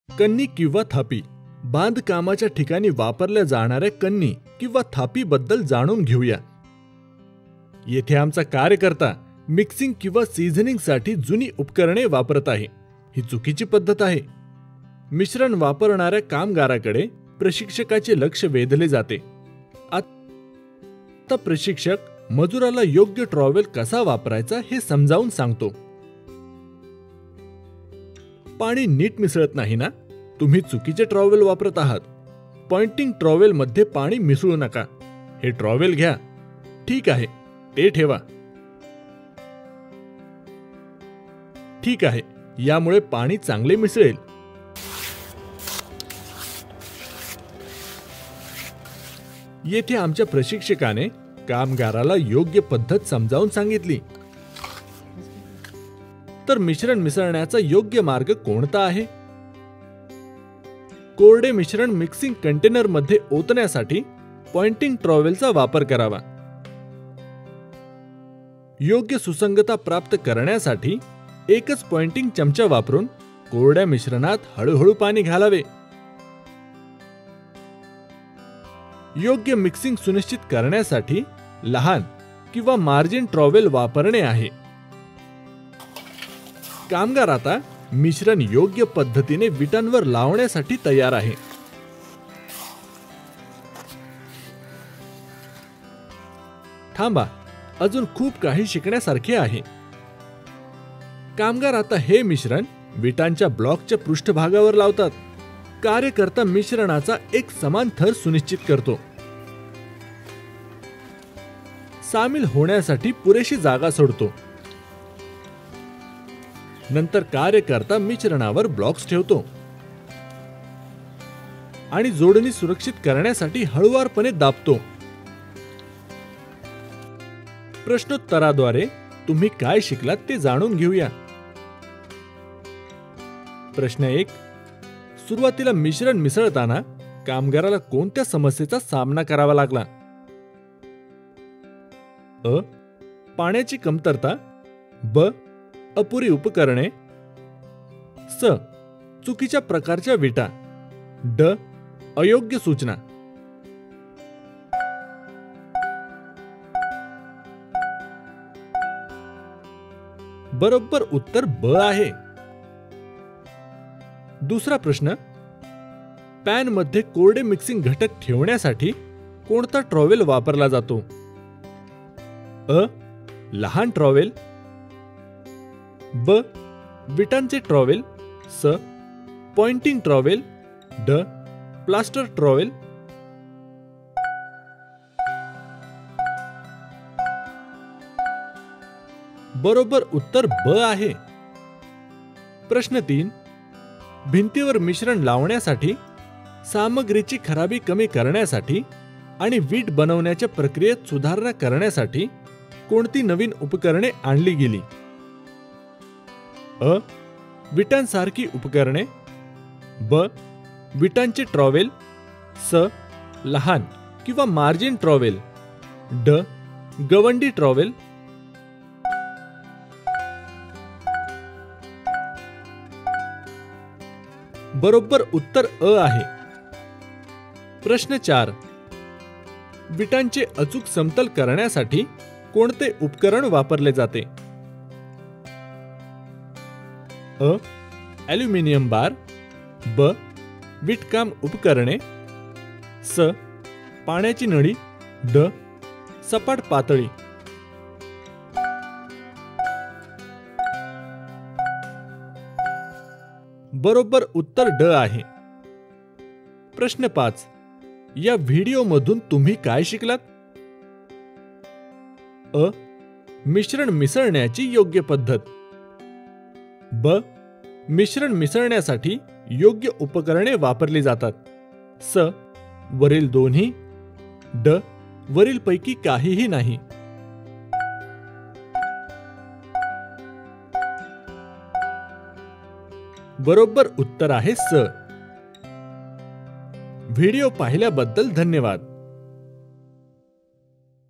कन्नी किंवा थापी. बांधकामाच्या ठिकाणी वापरल्या जाणाऱ्या कन्नी किंवा थापीबद्दल जाणून घेऊया. येथे आमचा कार्यकर्ता मिक्सिंग किंवा सीझनिंगसाठी जुनी उपकरणे वापरत आहे. ही चुकीची पद्धत आहे. मिश्रण वापरणाऱ्या कामगाराकडे प्रशिक्षकाचे लक्ष वेधले जाते. आता प्रशिक्षक मजुराला योग्य ट्रॉवेल कसा वापरायचा हे समजावून सांगतो. पाणी नीट मिसळत नाही ना? तुम्ही चुकीचे ट्रॉवेल वापरत आहात. पॉइंटिंग ट्रॉवेल मध्ये पाणी मिसळू नका. हे ट्रॉवेल घ्या. ठीक आहे, ते ठेवा. ठीक आहे, यामुळे पाणी चांगले मिसळेल. येथे आमच्या प्रशिक्षकाने कामगाराला योग्य पद्धत समजावून सांगितली. तर मिश्रण मिसळण्याचा योग्य मार्ग कोणता आहे? कोरडे मिश्रण मिक्सिंग कंटेनर मध्ये ओतण्यासाठी पॉइंटिंग ट्रॉवेलचा वापर करावा. योग्य सुसंगता प्राप्त करण्यासाठी एकच पॉइंटिंग चमचा वापरून कोरड्या मिश्रणात हळूहळू पाणी घालावे. योग्य मिक्सिंग सुनिश्चित करण्यासाठी लहान किंवा मार्जिन ट्रॉवेल वापरणे आहे. कामगार आता मिश्रण योग्य पद्धतीने विटांवर लावण्यासाठी तयार आहे. थांबा, अजून खूप काही शिकण्यासारखे आहे. कामगार आता हे मिश्रण विटांच्या ब्लॉकच्या पृष्ठभागावर लावतात. कार्यकर्ता मिश्रणाचा एक समान थर सुनिश्चित करतो. सामील होण्यासाठी पुरेशी जागा सोडतो. नंतर कार्यकर्ता मिश्रणावर ब्लॉक्स ठेवतो आणि जोडणी सुरक्षित करण्यासाठी हळुवारपणे दाबतो. प्रश्नोत्तराद्वारे तुम्ही काय शिकलात ते जाणून घेऊया. प्रश्न 1. सुरुवातीला मिश्रण मिसळताना कामगाराला कोणत्या समस्येचा सामना करावा लागला? अ. पाण्याची कमतरता. ब. अपुरी उपकरणे. स. चुकीच्या प्रकारच्या विटा. ड. अयोग्य सूचना. बरोबर उत्तर ब आहे. दुसरा प्रश्न. पॅन मध्ये कोरडे मिक्सिंग घटक ठेवण्यासाठी कोणता ट्रॉवेल वापरला जातो? अ. लहान ट्रॉवेल. ब. विटांचे ट्रॉवेल. स. Pointing trowel. ड. Plaster trowel. बरोबर उत्तर ब आहे. प्रश्न 3. भिंतीवर मिश्रण लावण्यासाठी, सामग्रीची खराबी कमी करण्यासाठी आणि वीट बनवण्याच्या प्रक्रियेत सुधारणा करण्यासाठी कोणती नवीन उपकरणे आणली गेली? अ. विटांसारखी उपकरणे. ब. विटांचे ट्रॉवेल. स. लहान किंवा मार्जिन ट्रॉवेल. ड. गवंडी ट्रॉवेल. बरोबर उत्तर अ आहे. प्रश्न 4. विटांचे अचूक समतल करण्यासाठी कोणते उपकरण वापरले जाते? अ. ॲल्युमिनियम बार. ब. वीटकाम उपकरणे. स. पाण्याची नळी. ड. सपाट पातळी. बरोबर उत्तर ड आहे. प्रश्न 5. या व्हिडिओमधून तुम्ही काय शिकलात? अ. मिश्रण मिसळण्याची योग्य पद्धत. ब. मिश्रण मिसळण्यासाठी योग्य उपकरणे वापरली जातात. स. वरील दोन्ही. ड. वरीलपैकी काहीही नाही. बरोबर उत्तर आहे स. व्हिडिओ पाहिल्याबद्दल धन्यवाद.